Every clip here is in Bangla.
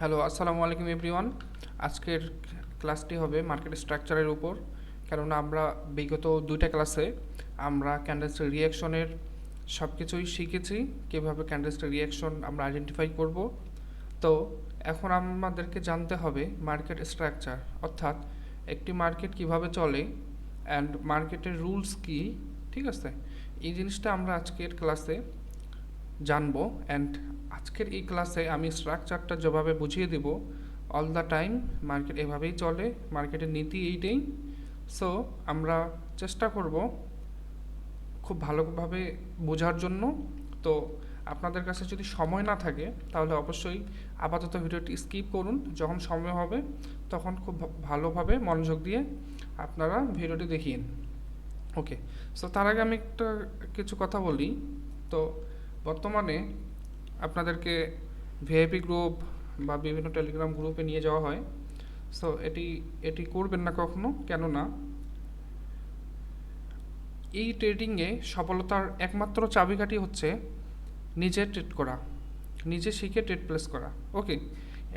হ্যালো, আসসালামু আলাইকুম এভরিওয়ান। আজকের ক্লাসটি হবে মার্কেট স্ট্রাকচারের উপর। কেননা আমরা বিগত দুইটা ক্লাসে আমরা ক্যান্ডেলস্টিক রিয়াকশনের সব কিছুই শিখেছি, কীভাবে ক্যান্ডেলস্টিক রিয়াকশন আমরা আইডেন্টিফাই করব। তো এখন আমাদেরকে জানতে হবে মার্কেট স্ট্রাকচার, অর্থাৎ একটি মার্কেট কিভাবে চলে অ্যান্ড মার্কেটের রুলস কী। ঠিক আছে, এই জিনিসটা আমরা আজকের ক্লাসে জানবো। অ্যান্ড আজকের এই ক্লাসে আমি স্ট্রাকচারটা যেভাবে বুঝিয়ে দেব, অল দ্য টাইম মার্কেট এভাবেই চলে, মার্কেটের নীতি এইটাই। সো আমরা চেষ্টা করব খুব ভালোভাবে বোঝার জন্য। তো আপনাদের কাছে যদি সময় না থাকে তাহলে অবশ্যই আপাতত ভিডিওটি স্কিপ করুন, যখন সময় হবে তখন খুব ভালোভাবে মনোযোগ দিয়ে আপনারা ভিডিওটি দেখিয়ে। ওকে, সো তার আগে আমি কিছু কথা বলি। তো বর্তমানে আপনাদেরকে ভিআইপি গ্রুপ বা বিভিন্ন টেলিগ্রাম গ্রুপে নিয়ে যাওয়া হয়। সো এটি এটি করবেন না কখনো, কেননা এই ট্রেডিংয়ে সফলতার একমাত্র চাবিকাঠি হচ্ছে নিজে ট্রেড করা, নিজে শিখে ট্রেড প্লেস করা। ওকে,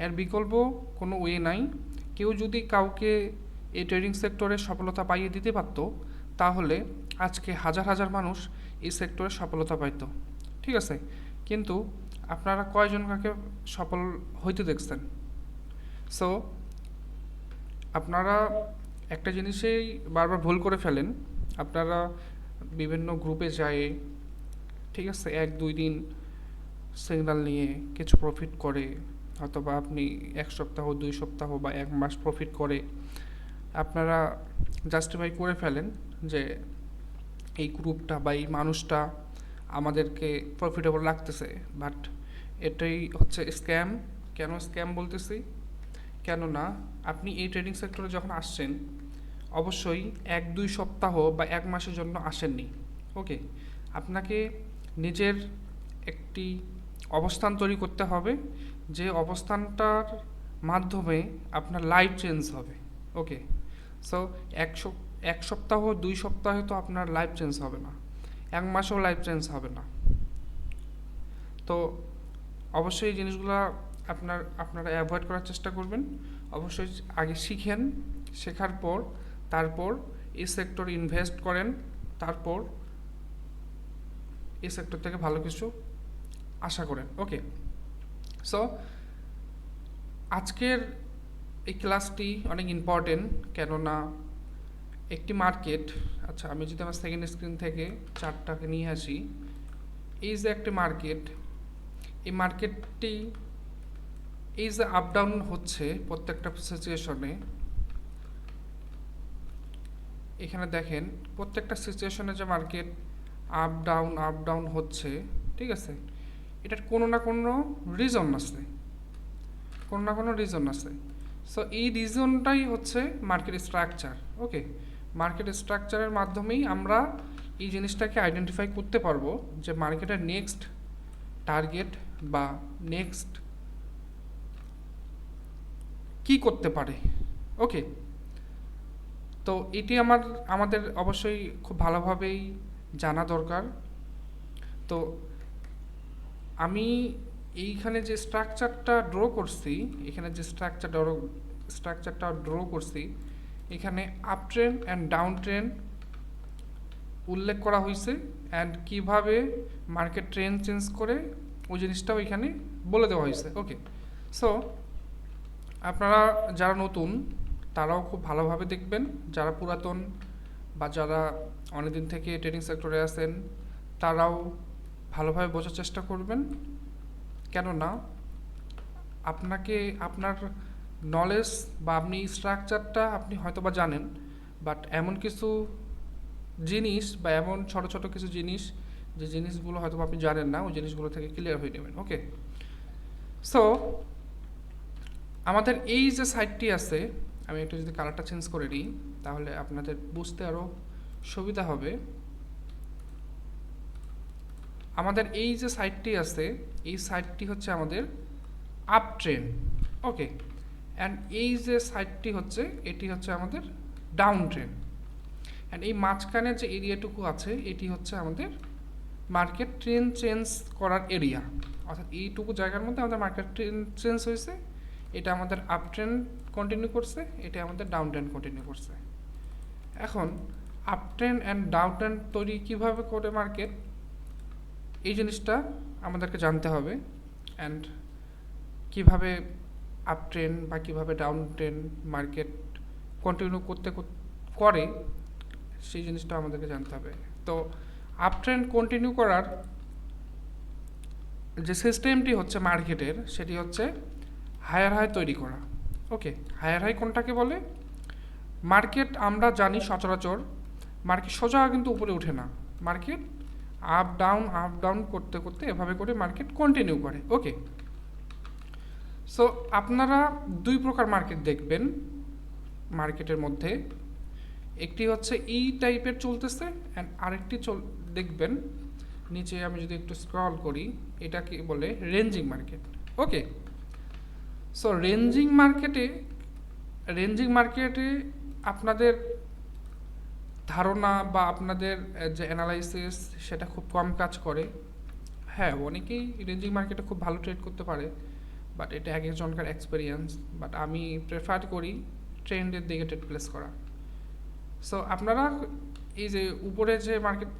এর বিকল্প কোনো ওয়ে নাই। কেউ যদি কাউকে এই ট্রেডিং সেক্টরে সফলতা পাইয়ে দিতে পারতো, তাহলে আজকে হাজার হাজার মানুষ এই সেক্টরে সফলতা পাইতো। ঠিক আছে, কিন্তু আপনারা কয়জন কাকে সফল হইতে দেখছেন? সো আপনারা একটা জিনিসেই বারবার ভুল করে ফেলেন। আপনারা বিভিন্ন গ্রুপে যায়, ঠিক আছে, 1-2 দিন সিগন্যাল নিয়ে কিছু প্রফিট করে, অথবা আপনি 1 সপ্তাহ 2 সপ্তাহ বা 1 মাস প্রফিট করে আপনারা জাস্টিফাই করে ফেলেন যে এই গ্রুপটা বা এই মানুষটা আমাদেরকে প্রফিটেবল লাগতেছে। বাট এটাই হচ্ছে স্ক্যাম। কেন স্ক্যাম বলতেছি? কেননা আপনি এই ট্রেডিং সেক্টরে যখন আসছেন, অবশ্যই 1-2 সপ্তাহ বা 1 মাসের জন্য আসেননি। ওকে, আপনাকে নিজের একটি অবস্থান তৈরি করতে হবে, যে অবস্থানটার মাধ্যমে আপনার লাইফ চেঞ্জ হবে। ওকে, সো 1 সপ্তাহ 2 সপ্তাহে তো আপনার লাইফ চেঞ্জ হবে না, 1 মাসেও লাইফ চেঞ্জ হবে না। তো অবশ্যই এই জিনিসগুলো আপনারা অ্যাভয়েড করার চেষ্টা করবেন। অবশ্যই আগে শিখেন, শেখার পর তারপর এই সেক্টরে ইনভেস্ট করেন, তারপর এই সেক্টর থেকে ভালো কিছু আশা করেন। ওকে, সো আজকের এই ক্লাসটি অনেক ইম্পর্টেন্ট। কেননা একটি মার্কেট, আচ্ছা আমি যদি আমার সেকেন্ড স্ক্রিন থেকে চার্টটাকে নিয়ে আসি, এই যে একটি মার্কেট, এই মার্কেটটি এই যে আপ ডাউন হচ্ছে প্রত্যেকটা সিচুয়েশনে, এখানে দেখেন প্রত্যেকটা সিচুয়েশনে যে মার্কেট আপ ডাউন হচ্ছে, ঠিক আছে, এটার কোনো না কোনো রিজন আছে, কোনো না কোনো রিজন আছে। সো এই রিজনটাই হচ্ছে মার্কেট স্ট্রাকচার। ওকে, মার্কেট স্ট্রাকচারের মাধ্যমেই আমরা এই জিনিসটাকে আইডেন্টিফাই করতে পারবো যে মার্কেটের নেক্সট টার্গেট বা নেক্সট কি করতে পারে। ওকে, তো এটি আমাদের অবশ্যই খুব ভালোভাবেই জানা দরকার। তো আমি এইখানে যে স্ট্রাকচারটা ড্র করছি, এখানে যে স্ট্রাকচারটা ড্র করছি, এখানে up trend and down trend উল্লেখ করা হয়েছে, অ্যান্ড কিভাবে মার্কেট ট্রেন্ড চেঞ্জ করে ওই জিনিসটাও এখানে বলে দেওয়া হয়েছে। ওকে, সো আপনারা যারা নতুন তারাও খুব ভালোভাবে দেখবেন, যারা পুরাতন বা যারা অনেকদিন থেকে ট্রেডিং সেক্টরে আছেন তারাও ভালোভাবে বোঝার চেষ্টা করবেন। কেননা আপনাকে আপনার নলেজ বা আপনি স্ট্রাকচারটা আপনি হয়তো বা জানেন, বাট এমন কিছু জিনিস বা এমন ছোট ছোট কিছু জিনিস, যে জিনিসগুলো হয়তো আপনি জানেন না, ওই জিনিসগুলো থেকে ক্লিয়ার হয়ে নেবেন। ওকে, সো আমাদের এই যে সাইটটি আছে, আমি একটু যদি কালারটা চেঞ্জ করে নিই তাহলে আপনাদের বুঝতে আরও সুবিধা হবে। আমাদের এই যে সাইটটি আছে, এই সাইটটি হচ্ছে আমাদের আপ ট্রেন্ড। ওকে, অ্যান্ড এই যে সাইটটি হচ্ছে, এটি হচ্ছে আমাদের ডাউন ট্রেন্ড। অ্যান্ড এই মাঝখানে যে এরিয়াটুকু আছে, এটি হচ্ছে আমাদের মার্কেট ট্রেন্ড চেঞ্জ করার এরিয়া। অর্থাৎ এইটুকু জায়গার মধ্যে আমাদের মার্কেট ট্রেন্ড চেঞ্জ হয়েছে, এটা আমাদের আপ ট্রেন্ড কন্টিনিউ করছে, এটা আমাদের ডাউন ট্রেন্ড কন্টিনিউ করছে। এখন up trend and down trend তৈরি কীভাবে করে মার্কেট, এই জিনিসটা আমাদেরকে জানতে হবে। অ্যান্ড কীভাবে আপ ট্রেন্ড বা কীভাবে ডাউন ট্রেন্ড মার্কেট কন্টিনিউ করে সেই জিনিসটা আমাদেরকে জানতে হবে। তো আপ ট্রেন্ড কন্টিনিউ করার যে সিস্টেমটি হচ্ছে মার্কেটের, সেটি হচ্ছে হায়ার হাই তৈরি করা। ওকে, হায়ার হাই কোনটাকে বলে? মার্কেট আমরা জানি সচরাচর মার্কেট সোজা কিন্তু উপরে ওঠে না, মার্কেট আপ ডাউন করতে করতে এভাবে করে মার্কেট কন্টিনিউ করে। ওকে, সো আপনারা দুই প্রকার মার্কেট দেখবেন মার্কেটের মধ্যে, একটি হচ্ছে এই টাইপের চলতেছে অ্যান্ড আরেকটি দেখবেন নিচে, আমি যদি একটু স্ক্রল করি, এটাকে বলে রেঞ্জিং মার্কেট। ওকে, সো রেঞ্জিং মার্কেটে আপনাদের ধারণা বা আপনাদের যে অ্যানালাইসিস সেটা খুব কম কাজ করে। হ্যাঁ, অনেকেই রেঞ্জিং মার্কেটে খুব ভালো ট্রেড করতে পারে, বাট এটা এক একজনকার এক্সপিরিয়েন্স। বাট আমি প্রেফার করি ট্রেন্ডের দিকে ট্রেড প্লেস করা। সো আপনারা এই যে উপরে যে মার্কেট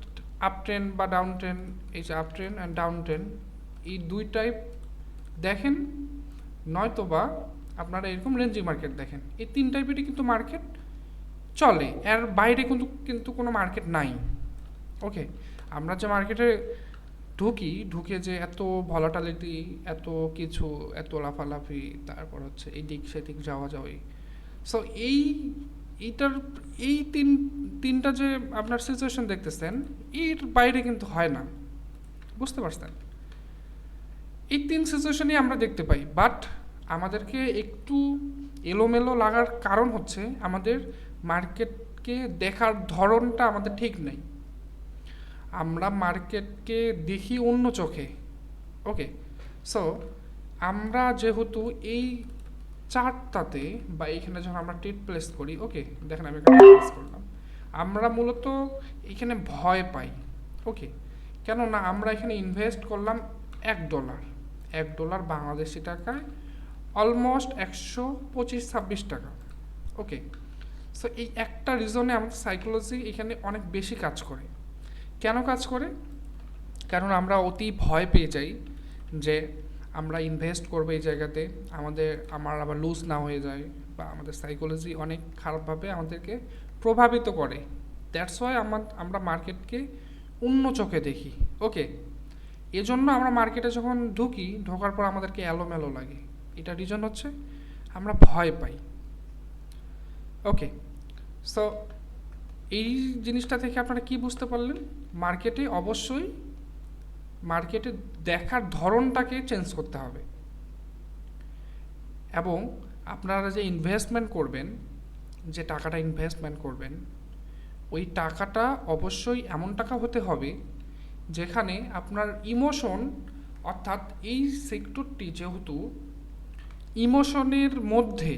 আপ ট্রেন্ড বা ডাউন ট্রেন্ড, এই যে up trend and down trend, এই দুই টাইপ দেখেন, নয়তোবা আপনারা এরকম রেঞ্জিং মার্কেট দেখেন। এই তিন টাইপেরই কিন্তু মার্কেট চলে, এর বাইরে কিন্তু কোনো মার্কেট নাই। ওকে, আমরা যে মার্কেটে ঢুকে যে এত ভলাটিলিটি, এত কিছু, এত লাফালাফি, তারপর হচ্ছে এই দিক সেদিক যাওয়া যাওয়াই, সো এই তিনটা যে আপনার সিচুয়েশন দেখতেছেন, এর বাইরে কিন্তু হয় না, বুঝতে পারছেন? এই তিন সিচুয়েশনই আমরা দেখতে পাই, বাট আমাদেরকে একটু এলোমেলো লাগার কারণ হচ্ছে আমাদের মার্কেটকে দেখার ধরনটা আমাদের ঠিক নেই। আমরা মার্কেটকে দেখি অন্য চোখে। ওকে, সো আমরা যেহেতু এই চার্টটাতে বা এইখানে যখন আমরা ট্রেড প্লেস করি, ওকে দেখেন আমি এখানে প্লেস করলাম, আমরা মূলত এখানে ভয় পাই। ওকে, কেননা আমরা এখানে ইনভেস্ট করলাম $1 বাংলাদেশি টাকায় অলমোস্ট 125-26 টাকা। ওকে, সো এই একটা রিজনে আমাদের সাইকোলজি এখানে অনেক বেশি কাজ করে। কেন কাজ করে? কারণ আমরা অতি ভয় পেয়ে যাই যে আমরা ইনভেস্ট করবো এই জায়গাতে, আমার আবার লুজ না হয়ে যায়, বা আমাদের সাইকোলজি অনেক খারাপভাবে আমাদেরকে প্রভাবিত করে। দ্যাটস ওয়াই আমরা মার্কেটকে অন্য চোখে দেখি। ওকে, এজন্য আমরা মার্কেটে যখন ঢোকার পর আমাদেরকে এলোমেলো লাগে। এটা রিজন হচ্ছে আমরা ভয় পাই। ওকে, সো এই জিনিসটা থেকে আপনারা কি বুঝতে পারলেন? মার্কেটে দেখার ধরনটাকে চেঞ্জ করতে হবে, এবং আপনারা যে ইনভেস্টমেন্ট করবেন, যে টাকাটা ইনভেস্টমেন্ট করবেন, ওই টাকাটা অবশ্যই এমন টাকা হতে হবে যেখানে আপনার ইমোশন, অর্থাৎ এই সেক্টরটি যেহেতু ইমোশনের মধ্যে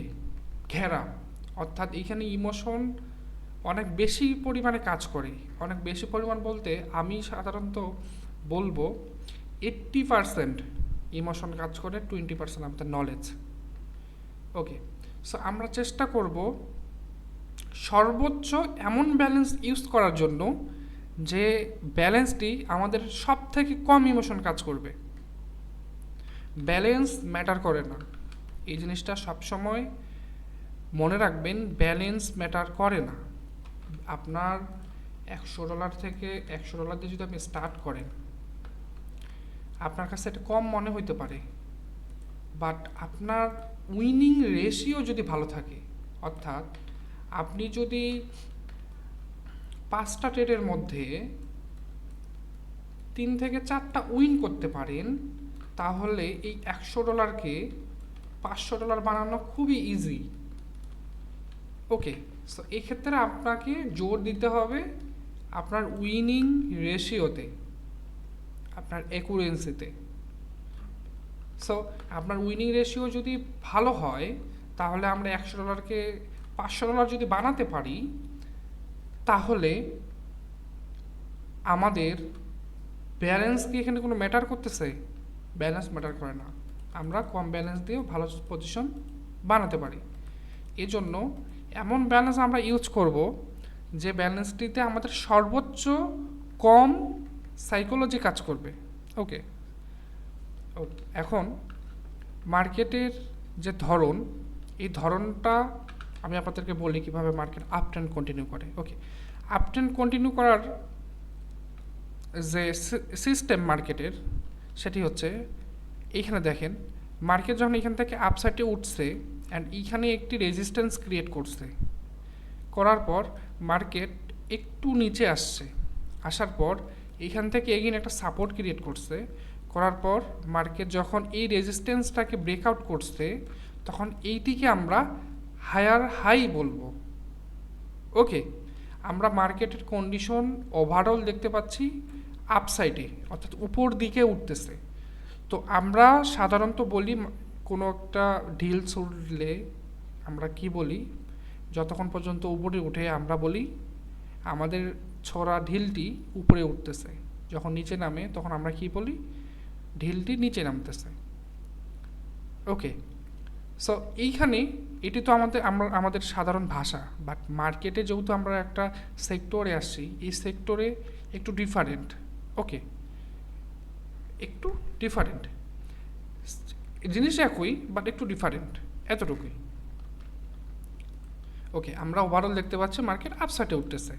ঘেরা, অর্থাৎ এইখানে ইমোশন অনেক বেশি পরিমাণে কাজ করে। অনেক বেশি পরিমাণ বলতে আমি সাধারণত বলবো 80% ইমোশন কাজ করে, 20% আমাদের নলেজ। ওকে, সো আমরা চেষ্টা করব সর্বোচ্চ এমন ব্যালেন্স ইউজ করার জন্য যে ব্যালেন্সটি আমাদের সব থেকে কম ইমোশন কাজ করবে। ব্যালেন্স ম্যাটার করে না, এই জিনিসটা সবসময় মনে রাখবেন। ব্যালেন্স ম্যাটার করে না। আপনার $100 থেকে $100 দিয়ে যদি আপনি স্টার্ট করেন, আপনার কাছে এটা কম মনে হইতে পারে, বাট আপনার উইনিং রেশিও যদি ভালো থাকে, অর্থাৎ আপনি যদি 5টা ট্রেডের মধ্যে 3 থেকে 4টা উইন করতে পারেন, তাহলে এই $100কে $500 বানানো খুবই ইজি। ওকে, সো এই ক্ষেত্রে আপনাকে জোর দিতে হবে আপনার উইনিং রেশিওতে, আপনার অ্যাকুরেন্সিতে। সো আপনার উইনিং রেশিও যদি ভালো হয়, তাহলে আমরা $100কে $500 যদি বানাতে পারি, তাহলে আমাদের ব্যালেন্স কি এখানে কোনো ম্যাটার করতেছে? ব্যালেন্স ম্যাটার করে না। আমরা কম ব্যালেন্স দিয়েও ভালো পজিশন বানাতে পারি। এজন্য এমন ব্যালেন্স আমরা ইউজ করব যে ব্যালেন্সটিতে আমাদের সর্বোচ্চ কম সাইকোলজি কাজ করবে। ওকে, এখন মার্কেটের যে ধরন, এই ধরনটা আমি আপনাদেরকে বলি কীভাবে মার্কেট আপ ট্রেন্ড কন্টিনিউ করে। ওকে, আপ ট্রেন্ড কন্টিনিউ করার যে সিস্টেম মার্কেটের, সেটি হচ্ছে এইখানে দেখেন, মার্কেট যখন এখান থেকে আপসাইডে উঠছে অ্যান্ড এইখানে একটি রেজিস্ট্যান্স ক্রিয়েট করছে, করার পর মার্কেট একটু নিচে আসছে, আসার পর এইখান থেকে এগেইন একটা সাপোর্ট ক্রিয়েট করছে, করার পর মার্কেট যখন এই রেজিস্ট্যান্সটাকে ব্রেকআউট করছে, তখন এইটিকে আমরা হায়ার হাই বলবো। ওকে, আমরা মার্কেটের কন্ডিশন ওভারঅল দেখতে পাচ্ছি আপসাইডে, অর্থাৎ উপর দিকে উঠতেছে। তো আমরা সাধারণত বলি কোনো একটা ঢিল ছুড়লে আমরা কি বলি, যতক্ষণ পর্যন্ত উপরে উঠে আমরা বলি আমাদের ছড়া ঢিলটি উপরে উঠতেছে, যখন নিচে নামে তখন আমরা কি বলি, ঢিলটি নিচে নামতেছে। ওকে, সো এইখানে এটি তো আমাদের সাধারণ ভাষা, বাট মার্কেটে যেহেতু আমরা একটা সেক্টরে আসছি, এই সেক্টরে একটু ডিফারেন্ট। ওকে, একটু ডিফারেন্ট, জিনিস একই বাট একটু ডিফারেন্ট, এতটুকুই। ওকে, আমরা ওভারঅল দেখতে পাচ্ছি মার্কেট আপসাইডে উঠতেছে।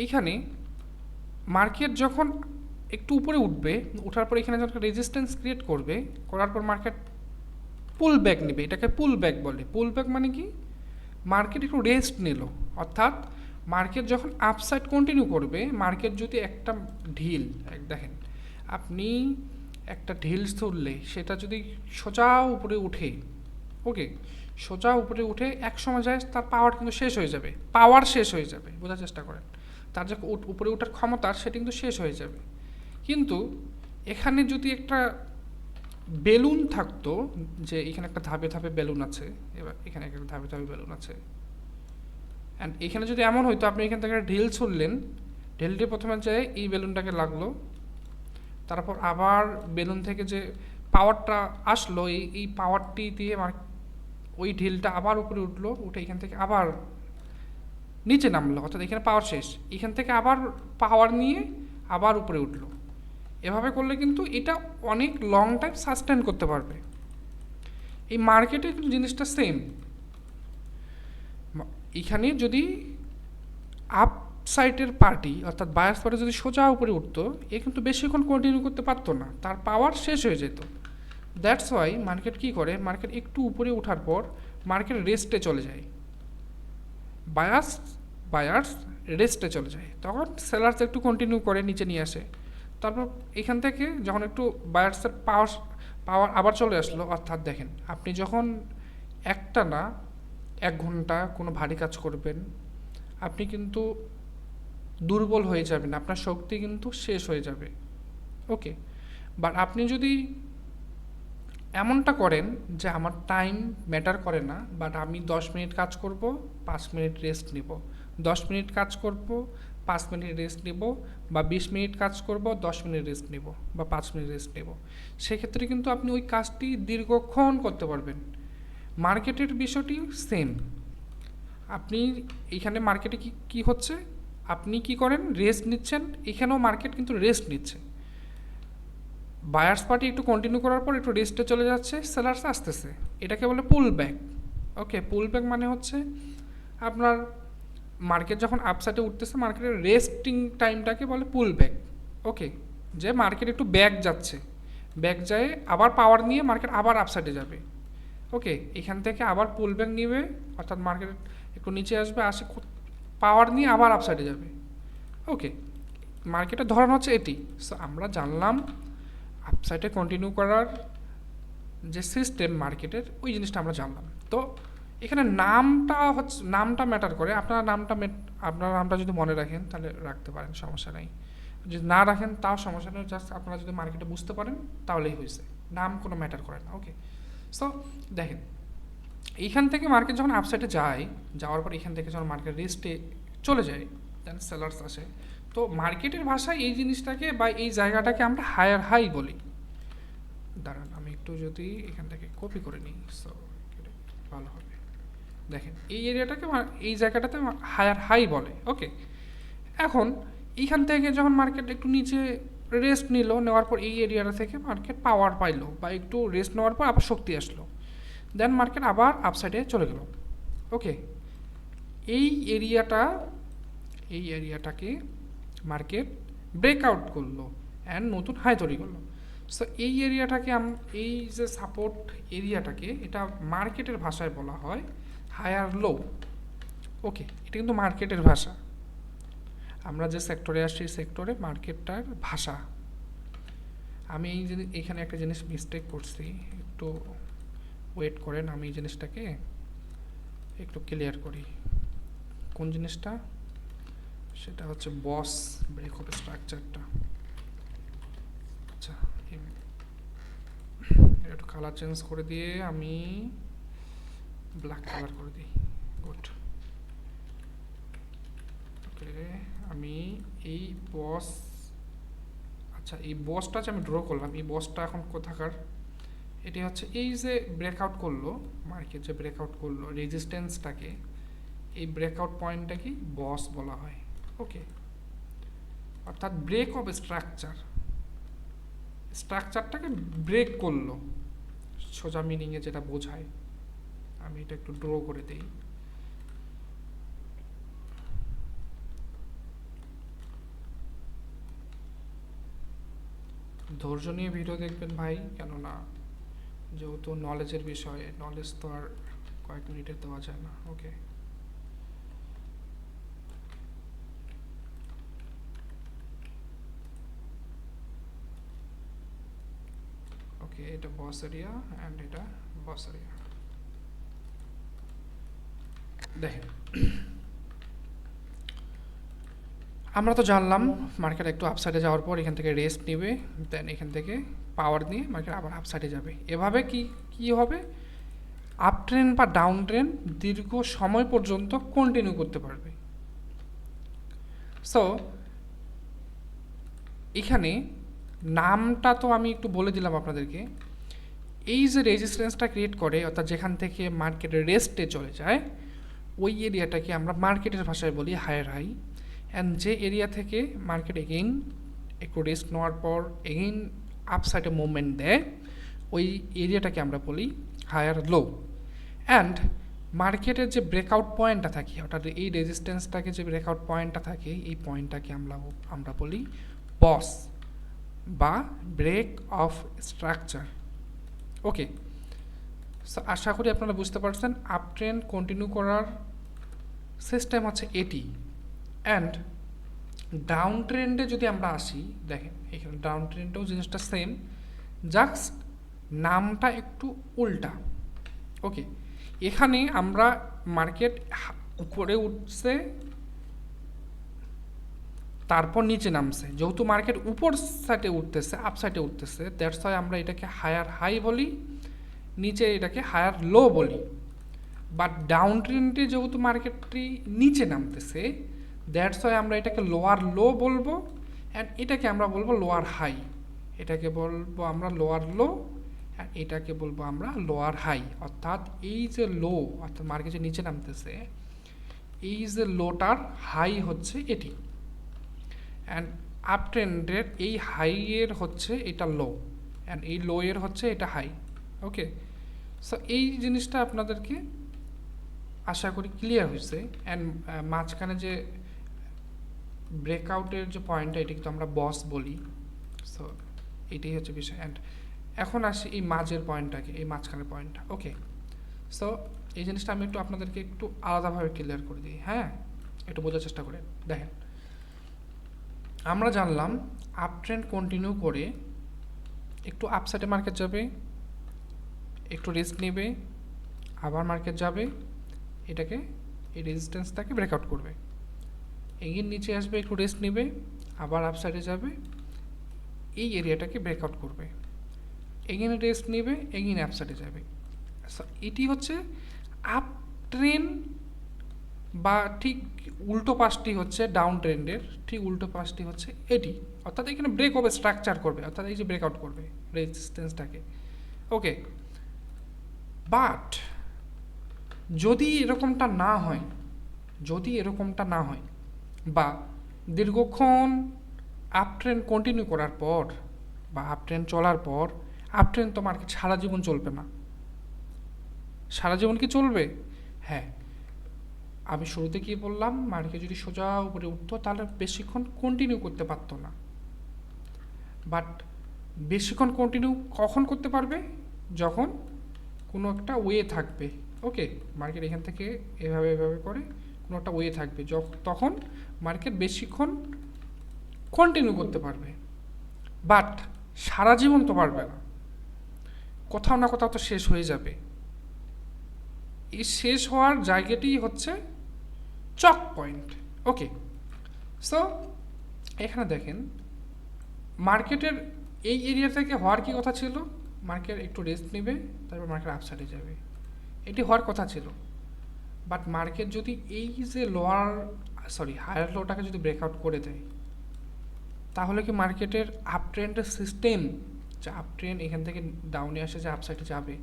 এইখানে মার্কেট যখন একটু উপরে উঠবে, ওঠার পর এখানে যখন রেজিস্ট্যান্স ক্রিয়েট করবে, করার পর মার্কেট পুল ব্যাক নেবে, এটাকে পুল ব্যাক বলে। পুল ব্যাক মানে কি, মার্কেট একটু রেস্ট নিল, অর্থাৎ মার্কেট যখন আপসাইড কন্টিনিউ করবে, মার্কেট যদি একটা ঢিল, দেখেন আপনি একটা ঢিল ধরলে সেটা যদি সোজা উপরে উঠে, ওকে, সোজা উপরে উঠে এক সময় যায় তার পাওয়ার কিন্তু শেষ হয়ে যাবে, পাওয়ার শেষ হয়ে যাবে, বোঝার চেষ্টা করেন, তার যে উপরে ওঠার ক্ষমতা সেটা কিন্তু শেষ হয়ে যাবে। কিন্তু এখানে যদি একটা বেলুন থাকতো, যে এখানে একটা ধাপে ধাপে বেলুন আছে, এবার এখানে একটা ধাপে ধাপে বেলুন আছে, অ্যান্ড এখানে যদি এমন হইতো আপনি এখান থেকে ঢিল ছুড়লেন, ঢিলটি প্রথমে যায় এই বেলুনটাকে লাগলো, তারপর আবার বেলুন থেকে যে পাওয়ারটা আসলো, এই পাওয়ারটি দিয়ে ওই ঢিলটা আবার উপরে উঠলো, উঠে এখান থেকে আবার নিচে নামলো, অর্থাৎ এখানে পাওয়ার শেষ, এখান থেকে আবার পাওয়ার নিয়ে আবার উপরে উঠলো। এভাবে করলে কিন্তু এটা অনেক লং টাইম সাস্টেন করতে পারবে। এই মার্কেটে কিন্তু জিনিসটা সেম, এখানে যদি আপ সাইডের পার্টি অর্থাৎ বায়ার্স পার্টি যদি সোজা উপরে উঠতো, এ কিন্তু বেশিক্ষণ কন্টিনিউ করতে পারতো না, তার পাওয়ার শেষ হয়ে যেত। দ্যাটস ওয়াই মার্কেট কী করে, মার্কেট একটু উপরে ওঠার পর মার্কেট রেস্টে চলে যায়, বায়ার্স রেস্টে চলে যায়, তখন সেলার্স একটু কন্টিনিউ করে নিচে নিয়ে আসে, তারপর এখান থেকে যখন একটু বায়ার্সের পাওয়ার আবার চলে আসলো, অর্থাৎ দেখেন আপনি যখন একটা না 1 ঘন্টা কোনো ভারী কাজ করবেন, আপনি কিন্তু দুর্বল হয়ে যাবেন, আপনার শক্তি কিন্তু শেষ হয়ে যাবে। ওকে, বাট আপনি যদি এমনটা করেন যে আমার টাইম ম্যাটার করে না, বাট আমি 10 মিনিট কাজ করব, 5 মিনিট রেস্ট নিব, 10 মিনিট কাজ করব, 5 মিনিট রেস্ট নিব, বা 20 মিনিট কাজ করব, 10 মিনিট রেস্ট নিব, বা 5 মিনিট রেস্ট নেব, সেক্ষেত্রে কিন্তু আপনি ওই কাজটি দীর্ঘক্ষণ করতে পারবেন। মার্কেটের বিষয়টি সেম, আপনি এখানে মার্কেটে কি হচ্ছে, আপনি কি করেন, রেস্ট নিচ্ছেন, এখানেও মার্কেট কিন্তু রেস্ট নিচ্ছে, বায়ার্স পার্টি একটু কন্টিনিউ করার পর একটু রেস্টে চলে যাচ্ছে, সেলার্স আসতেছে, এটাকে বলে পুল ব্যাক। ওকে, পুল ব্যাক মানে হচ্ছে আপনার মার্কেট যখন আপসাইডে উঠতেছে, মার্কেটের রেস্টিং টাইমটাকে বলে পুল ব্যাক। ওকে, যে মার্কেট একটু ব্যাক যাচ্ছে, ব্যাক যায় আবার পাওয়ার নিয়ে মার্কেট আবার আপসাইডে যাবে। ওকে, এখান থেকে আবার পুল ব্যাক নিবে, অর্থাৎ মার্কেট একটু নিচে আসবে, আসে পাওয়ার নিয়ে আবার আপসাইডে যাবে। ওকে, মার্কেটের ধরন হচ্ছে এটি। সো আমরা জানলাম আপসাইডে কন্টিনিউ করার যে সিস্টেম মার্কেটের, ওই জিনিসটা আমরা জানলাম। তো এখানে নামটা ম্যাটার করে, আপনার নামটা যদি মনে রাখেন তাহলে রাখতে পারেন, সমস্যা নেই, যদি না রাখেন তাও সমস্যা নেই, জাস্ট আপনারা যদি মার্কেটে বুঝতে পারেন তাহলেই হয়েছে, নাম কোনো ম্যাটার করে না। ওকে, সো দেখেন এইখান থেকে মার্কেট যখন আপসাইডে যায়, যাওয়ার পর এখান থেকে যখন মার্কেট রেস্টে চলে যায়, দেন সেলার্স আসে, তো মার্কেটের ভাষায় এই জিনিসটাকে বা এই জায়গাটাকে আমরা হায়ার হাই বলি। দাঁড়ান আমি একটু যদি এখান থেকে কপি করে নিই, সো ভালো হবে। দেখেন এই এরিয়াটাকে এই জায়গাটাতে হায়ার হাই বলে। ওকে, এখন এইখান থেকে যখন মার্কেট একটু নিচে রেস্ট নিল, নেওয়ার পর এই এরিয়াটা থেকে মার্কেট পাওয়ার পাইলো বা একটু রেস্ট নেওয়ার পর আবার শক্তি আসলো, দেন মার্কেট আবার আপসাইডে চলে গেল। ওকে, এই এরিয়াটাকে মার্কেট ব্রেকআউট করলো অ্যান্ড নতুন হাই তৈরি করলো। সো এই এরিয়াটাকে এই যে সাপোর্ট এরিয়াটাকে, এটা মার্কেটের ভাষায় বলা হয় হায়ার লো। ওকে, এটা কিন্তু মার্কেটের ভাষা, আমরা যে সেক্টরে আসছি সেক্টরে মার্কেটটার ভাষা। আমি এইখানে একটা জিনিস মিস্টেক করছি, একটু ওয়েট করেন, আমি এই জিনিসটাকে একটু ক্লিয়ার করি। কোন জিনিসটা? সেটা হচ্ছে বস ব্রেক অফ স্ট্রাকচারটা। আচ্ছা, একটু কালার চেঞ্জ করে দিয়ে আমি ব্ল্যাক কালার করে দিই। গুড। ওকে, আমি এই বস, আচ্ছা এই বসটা যে আমি ড্র করলাম, এই বসটা এখন কোথাকার? এটি হচ্ছে এই যে ব্রেকআউট করলো মার্কেট, যে ব্রেকআউট করলো রেজিস্ট্যান্সটাকে, এই ব্রেকআউট পয়েন্টটাকে বস বলা হয়। ওকে, অর্থাৎ ব্রেক অফ স্ট্রাকচারটাকে ব্রেক করলো, সোজা মিনিংয়ে যেটা বোঝায়। আমি এটা একটু ড্র করে দিই। ধৈর্য নিয়ে ভিডিও দেখবেন ভাই, কেননা যেহেতু নলেজের বিষয়ে, নলেজ তো আর কয়েক মিনিটে দেওয়া যায় না। ওকে, ওকে, এটা বস এরিয়া অ্যান্ড এটা বস এরিয়া। দেখেন আমরা তো জানলাম মার্কেট একটু আপসাইডে যাওয়ার পর এখান থেকে রেস্ট নেবে, দেন এখান থেকে পাওয়ার নিয়ে মার্কেট আবার আপসাইডে যাবে। এভাবে কি হবে, আপ ট্রেন্ড বা ডাউন ট্রেন্ড দীর্ঘ সময় পর্যন্ত কন্টিনিউ করতে পারবে। সো এখানে নামটা তো আমি একটু বলে দিলাম আপনাদেরকে। এই যে রেজিস্ট্যান্সটা ক্রিয়েট করে, অর্থাৎ যেখান থেকে মার্কেট রেস্টে চলে যায়, ওই এরিয়াটাকে আমরা মার্কেটের ভাষায় বলি হায়ার হাই। অ্যান্ড যে এরিয়া থেকে মার্কেট এগেইন একটু রেস্ট নেওয়ার পর এগেইন আপসাইডে মুভমেন্ট দেয়, ওই এরিয়াটাকে আমরা বলি হায়ার লো। অ্যান্ড মার্কেটের যে ব্রেকআউট পয়েন্টটা থাকে, অর্থাৎ এই রেজিস্ট্যান্সটাকে যে ব্রেকআউট পয়েন্টটা থাকে, এই পয়েন্টটাকে আমরা বলি বস বা break of structure. Okay, so আশা করি আপনারা বুঝতে পারছেন আপ ট্রেন্ড কন্টিনিউ করার সিস্টেম হচ্ছে এটি। অ্যান্ড ডাউন ট্রেন্ডে যদি আমরা আসি, দেখেন এখানে ডাউন ট্রেন্ডেও জিনিসটা সেম, জাস্ট নামটা একটু উল্টা। ওকে, এখানে আমরা মার্কেট উপরে উঠছে তারপর নিচে নামছে, যেহেতু মার্কেট উপর সাইডে উঠতেছে, আপ সাইডে উঠতেছে, দ্যাটস ওয়াই আমরা এটাকে হায়ার হাই বলি, নিচে এটাকে হায়ার লো বলি। বাট ডাউন ট্রেন্ডে যেহেতু মার্কেটটি নিচে নামতেছে, দ্যাটস ওয়াই আমরা এটাকে লোয়ার লো বলবো, অ্যান্ড এটাকে আমরা বলবো লোয়ার হাই। এটাকে বলবো আমরা লোয়ার লো, অ্যান্ড এটাকে বলবো আমরা লোয়ার হাই। অর্থাৎ এই যে লো, অর্থাৎ মার্কেট যে নিচে নামতেছে, এই যে লোটার হাই হচ্ছে এটি, অ্যান্ড আপ ট্রেন্ডের এই হাইয়ের হচ্ছে এটা লো, অ্যান্ড এই লো এর হচ্ছে এটা হাই। ওকে, সো এই জিনিসটা আপনাদেরকে আশা করি ক্লিয়ার হয়েছে। অ্যান্ড মাঝখানে যে ব্রেকআউটের যে পয়েন্টটা, এটি কিন্তু আমরা বস বলি। সো এটাই হচ্ছে বিষয়। অ্যান্ড এখন আসি এই মাঝের পয়েন্টটাকে, এই মাঝখানের পয়েন্টটা। ওকে, সো এই জিনিসটা আমি একটু আপনাদেরকে একটু আলাদাভাবে ক্লিয়ার করে দিই। হ্যাঁ, একটু বোঝার চেষ্টা করেন। দেখেন আমরা জানলাম আপ ট্রেন্ড কন্টিনিউ করে একটু আপসাইডে মার্কেট যাবে, একটু রেস্ট নেবে, আবার মার্কেট যাবে, এটাকে এই রেজিস্ট্যান্সটাকে ব্রেকআউট করবে, এগিন নিচে আসবে, একটু রেস্ট নেবে, আবার আপসাইডে যাবে, এই এরিয়াটাকে ব্রেকআউট করবে, এগিন রেস্ট নেবে, এগিন আপসাইডে যাবে। এটি হচ্ছে আপ ট্রেন্ড বা ঠিক উল্টো পাশটি হচ্ছে ডাউন ট্রেন্ডের, ঠিক উল্টো পাশটি হচ্ছে এটি, অর্থাৎ এখানে ব্রেক হবে, স্ট্রাকচার করবে, অর্থাৎ এই যে ব্রেকআউট করবে রেজিস্ট্যান্সটাকে। ওকে, বাট যদি এরকমটা না হয়, যদি এরকমটা না হয় বা দীর্ঘক্ষণ আপ ট্রেন্ড কন্টিনিউ করার পর বা আপ ট্রেন্ড চলার পর, আপ ট্রেন্ড তো মার্কেট সারা জীবন চলবে না। সারা জীবন কি চলবে? হ্যাঁ, আমি শুরুতে কি বললাম, মার্কেট যদি সোজা উপরে উঠতো তাহলে বেশিক্ষণ কন্টিনিউ করতে পারতো না। বাট বেশিক্ষণ কন্টিনিউ কখন করতে পারবে? যখন কোনো একটা ওয়ে থাকবে। ওকে, মার্কেট এখান থেকে এভাবে এভাবে করে কোনো একটা ওয়ে থাকবে, তখন মার্কেট বেশিক্ষণ কন্টিনিউ করতে পারবে। বাট সারা জীবন তো পারবে না, কোথাও না কোথাও তো শেষ হয়ে যাবে। এই শেষ হওয়ার জায়গাটি হচ্ছে চক পয়েন্ট। ওকে, সো এখানে দেখেন মার্কেটের এই এরিয়া থেকে হওয়ার কি কথা ছিল, মার্কেট একটু রেস্ট নেবে, তারপর মার্কেট আপসাইডে যাবে, এটি হওয়ার কথা ছিল। বাট মার্কেট যদি এই যে হায়ার লোটাকে যদি ব্রেকআউট করে দেয়, তাহলে কি মার্কেটের আপ ট্রেন্ডের সিস্টেম, যে আপ ট্রেন্ড এখান থেকে ডাউনে আসে যে আপসাইডে যাবে,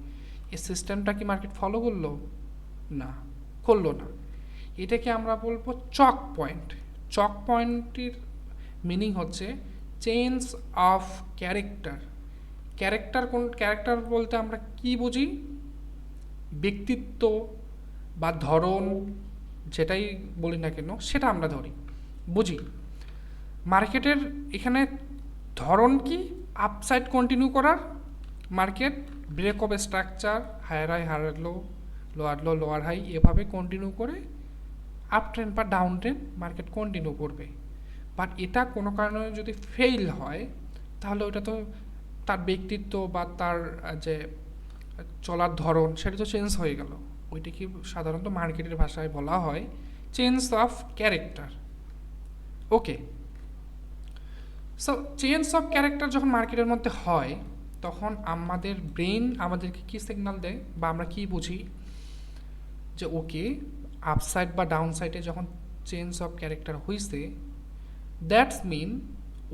এই সিস্টেমটা কি মার্কেট ফলো করলো? না, করলো না। এটাকে আমরা বলবো চক পয়েন্ট। চক পয়েন্টের মিনিং হচ্ছে চেঞ্জ অফ ক্যারেক্টার। ক্যারেক্টার বলতে আমরা কি বুঝি? ব্যক্তিত্ব বা ধরন, যেটাই বলি না কেন সেটা আমরা বুঝি। মার্কেটের এখানে ধরন কি? আপসাইড কন্টিনিউ করার, market break of structure, higher high higher low, lower high, এভাবে কন্টিনিউ করে আপ ট্রেন্ড বা ডাউন ট্রেন্ড মার্কেট কন্টিনিউ করবে। বাট এটা কোনো কারণে যদি ফেইল হয়, তাহলে ওটা তো তার ব্যক্তিত্ব বা তার যে চলার ধরন সেটা তো চেঞ্জ হয়ে গেল। ওইটাকে সাধারণত মার্কেটের ভাষায় বলা হয় change of character. Okay, so change of character যখন মার্কেটের মধ্যে হয়, তখন আমাদের ব্রেন আমাদেরকে কী সিগন্যাল দেয় বা আমরা কি বুঝি যে ওকে, আপসাইড বা ডাউন সাইডে যখন চেঞ্জ অফ ক্যারেক্টার হয়েছে, দ্যাটস মিন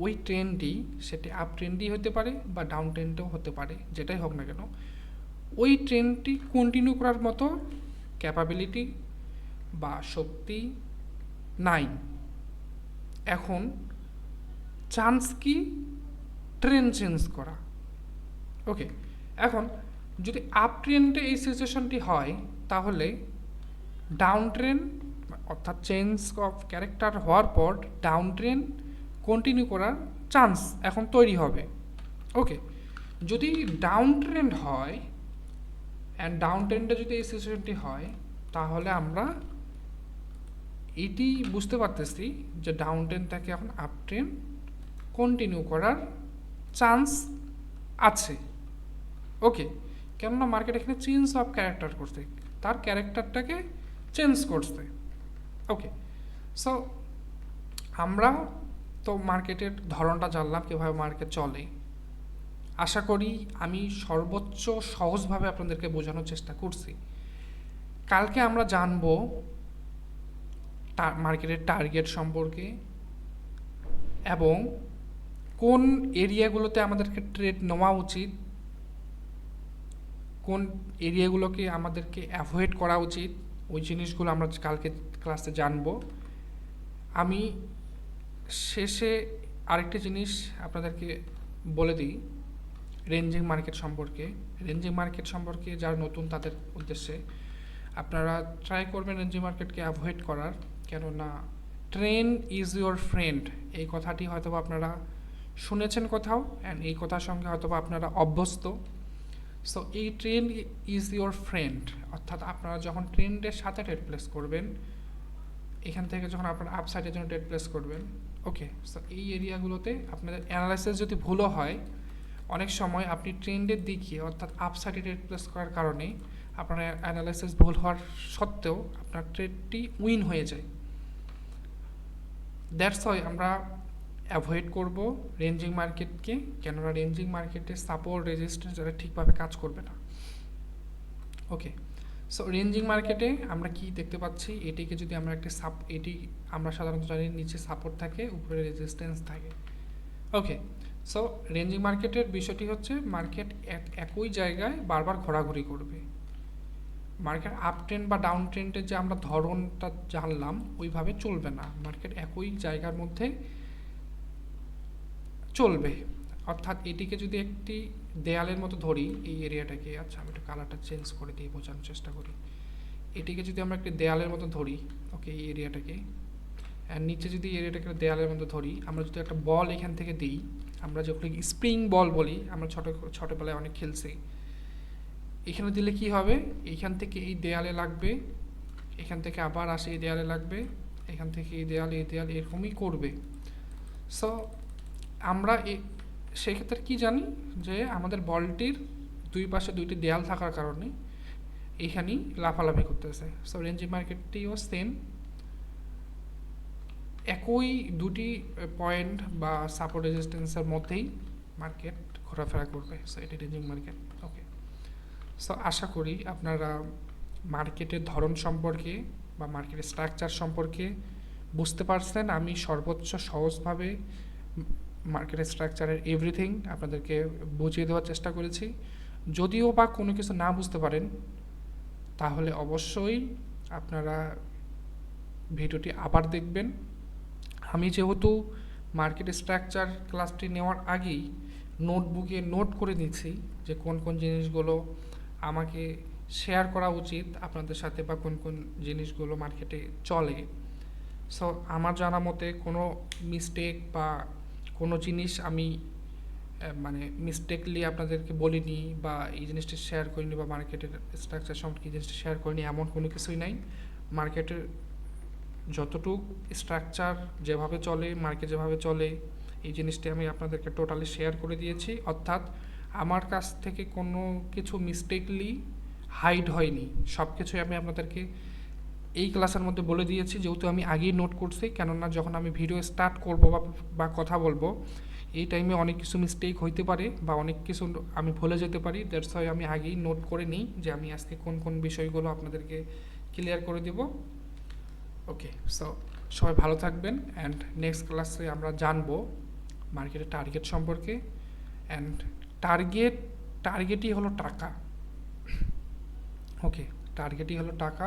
ওই ট্রেন্ডই, সেটি আপ ট্রেন্ডই হতে পারে বা ডাউন ট্রেন্ডও হতে পারে, যেটাই হোক না কেন, ওই ট্রেন্ডটি কন্টিনিউ করার মতো ক্যাপাবিলিটি বা শক্তি নাই। এখন চান্স কি? ট্রেন্ড চেঞ্জ করা। ওকে, এখন যদি আপ ট্রেন্ডে এই সিচুয়েশনটি হয়, তাহলে ডাউন ট্রেন্ড অর্থাৎ চেঞ্জ অফ ক্যারেক্টার হওয়ার পর ডাউন ট্রেন্ড কন্টিনিউ করার চান্স এখন তৈরি হবে। ওকে, যদি ডাউন ট্রেন্ড হয় অ্যান্ড ডাউন ট্রেন্ডে যদি এই সিচুয়েশনটি হয়, তাহলে আমরা এটি বুঝতে পারতেছি যে ডাউন ট্রেন্ড থেকে এখন আপ ট্রেন্ড কন্টিনিউ করার চান্স আছে। ওকে, কেননা মার্কেট এখানে চেঞ্জ অফ ক্যারেক্টার করছে, তার ক্যারেক্টারটাকে চেঞ্জ করছে। ওকে, সো আমরা তো মার্কেটের ধরনটা জানলাম, কীভাবে মার্কেট চলে। আশা করি আমি সর্বোচ্চ সহজভাবে আপনাদেরকে বোঝানোর চেষ্টা করছি। কালকে আমরা জানবো মার্কেটের টার্গেট সম্পর্কে এবং কোন এরিয়াগুলোতে আমাদেরকে ট্রেড নেওয়া উচিত, কোন এরিয়াগুলোকে আমাদেরকে অ্যাভয়েড করা উচিত, ওই জিনিসগুলো আমরা কালকে ক্লাসে জানবো। আমি শেষে আরেকটি জিনিস আপনাদেরকে বলে দিই রেঞ্জিং মার্কেট সম্পর্কে। রেঞ্জিং মার্কেট সম্পর্কে যারা নতুন তাদের উদ্দেশ্যে আপনারা ট্রাই করবেন রেঞ্জিং মার্কেটকে অ্যাভয়েড করার, কেননা ট্রেন্ড ইজ ইউর ফ্রেন্ড, এই কথাটি হয়তো আপনারা শুনেছেন কোথাও, অ্যান্ড এই কথার সঙ্গে হয়তো আপনারা অভ্যস্ত। সো এই ট্রেন্ড ইজ ইউর ফ্রেন্ড, অর্থাৎ আপনারা যখন ট্রেন্ডের সাথে ট্রেড প্লেস করবেন, এখান থেকে যখন আপনারা আপসাইডের জন্য ট্রেড প্লেস করবেন, ওকে, সো এই এরিয়াগুলোতে আপনাদের অ্যানালাইসিস যদি ভুলও হয়, অনেক সময় আপনি ট্রেন্ডের দিকে অর্থাৎ আপসাইডে ট্রেড প্লেস করার কারণে আপনার অ্যানালাইসিস ভুল হওয়ার সত্ত্বেও আপনার ট্রেডটি উইন হয়ে যায়। দ্যাটস ওয়াই আমরা অ্যাভয়েড করব রেঞ্জিং মার্কেটকে, কেননা রেঞ্জিং মার্কেটে সাপোর্ট রেজিস্ট্যান্স যারা ঠিকভাবে কাজ করবে না। ওকে, সো রেঞ্জিং মার্কেটে আমরা কি দেখতে পাচ্ছি, এটিকে যদি আমরা একটা এটি আমরা সাধারণত জানি নিচে সাপোর্ট থাকে, উপরে রেজিস্ট্যান্স থাকে। ওকে, সো রেঞ্জিং মার্কেটের বিষয়টি হচ্ছে মার্কেট একই জায়গায় বারবার ঘোরাঘুরি করবে। মার্কেট আপ ট্রেন্ড বা ডাউন ট্রেন্ডের যে আমরা ধরনটা জানলাম ওইভাবে চলবে না, মার্কেট একই জায়গার মধ্যে চলবে। অর্থাৎ এটিকে যদি একটি দেয়ালের মতো ধরি, এই এরিয়াটাকে, আচ্ছা আমি একটু কালারটা চেঞ্জ করে দিয়ে বোঝানোর চেষ্টা করি। এটিকে যদি আমরা একটি দেয়ালের মতো ধরি, ওকে, এই এরিয়াটাকে, আর নিচে যদি এরিয়াটাকে দেয়ালের মতো ধরি, আমরা যদি একটা বল এখান থেকে দিই, আমরা যখন স্প্রিং বল বলি, আমরা ছোটোবেলায় অনেক খেলছি, এখানে দিলে কি হবে, এইখান থেকে এই দেয়ালে লাগবে, এখান থেকে আবার আসে এই দেয়ালে লাগবে, এখান থেকে এই দেয়ালে এরকমই করবে। সো আমরা সেক্ষেত্রে কি জানি যে আমাদের বলটির দুই পাশে দুইটি দেয়াল থাকার কারণে এইখানেই লাফালাফি করতেছে। সো রেঞ্জিং মার্কেটটিও সেম, একই দুটি পয়েন্ট বা সাপোর্ট রেজিস্ট্যান্সের মধ্যেই মার্কেট ঘোরাফেরা করবে। সো এটি রেঞ্জিং মার্কেট। ওকে, সো আশা করি আপনারা মার্কেটের ধরন সম্পর্কে বা মার্কেটের স্ট্রাকচার সম্পর্কে বুঝতে পারছেন। আমি সর্বোচ্চ সহজভাবে মার্কেটের স্ট্রাকচারের এভরিথিং আপনাদেরকে বুঝিয়ে দেওয়ার চেষ্টা করেছি। যদিও বা কোনো কিছু না বুঝতে পারেন, তাহলে অবশ্যই আপনারা ভিডিওটি আবার দেখবেন। আমি যেহেতু মার্কেট স্ট্রাকচার ক্লাসটি নেওয়ার আগেই নোটবুকে নোট করে নিচ্ছি যে কোন কোন জিনিসগুলো আমাকে শেয়ার করা উচিত আপনাদের সাথে, বা কোন কোন জিনিসগুলো মার্কেটে চলে। সো আমার জানা মতে কোনো মিস্টেক বা কোনো জিনিস আমি মানে মিস্টেকলি আপনাদেরকে বলিনি, বা এই জিনিসটা শেয়ার করিনি, বা মার্কেটের স্ট্রাকচার সম্পর্কে এই জিনিসটা শেয়ার করিনি, এমন কোনো কিছুই নাই। মার্কেটের যতটুক স্ট্রাকচার যেভাবে চলে, মার্কেট যেভাবে চলে, এই জিনিসটি আমি আপনাদেরকে টোটালি শেয়ার করে দিয়েছি। অর্থাৎ আমার কাছ থেকে কোনো কিছু মিস্টেকলি হাইড হয়নি, সব কিছুই আমি আপনাদেরকে এই ক্লাসের মধ্যে বলে দিয়েছি, যেহেতু আমি আগেই নোট করছি। কেননা যখন আমি ভিডিও স্টার্ট করব বা কথা বলবো, এই টাইমে অনেক কিছু মিস্টেক হইতে পারে বা অনেক কিছু আমি ভুলে যেতে পারি। দ্যাটস ওয়াই আমি আগেই নোট করে নিই যে আমি আজকে কোন কোন বিষয়গুলো আপনাদেরকে ক্লিয়ার করে দেব। ওকে, সো সবাই ভালো থাকবেন, অ্যান্ড নেক্সট ক্লাসে আমরা জানবো মার্কেটের টার্গেট সম্পর্কে। অ্যান্ড টার্গেটই হলো টাকা। ওকে, টার্গেটই হলো টাকা।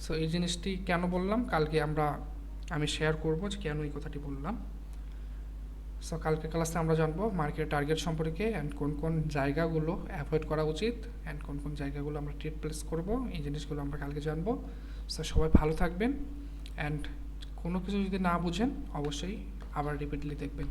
সো এই জিনিসটি কেন বললাম, কালকে আমি শেয়ার করবো যে কেন এই কথাটি বললাম। সো কালকে ক্লাসে আমরা জানবো মার্কেট টার্গেট সম্পর্কে, অ্যান্ড কোন কোন জায়গাগুলো অ্যাভয়েড করা উচিত, অ্যান্ড কোন কোন জায়গাগুলো আমরা ট্রেড প্লেস করবো, এই জিনিসগুলো আমরা কালকে জানবো। সো সবাই ভালো থাকবেন, অ্যান্ড কোনো কিছু যদি না বুঝেন অবশ্যই আবার রিপিটলি দেখবেন।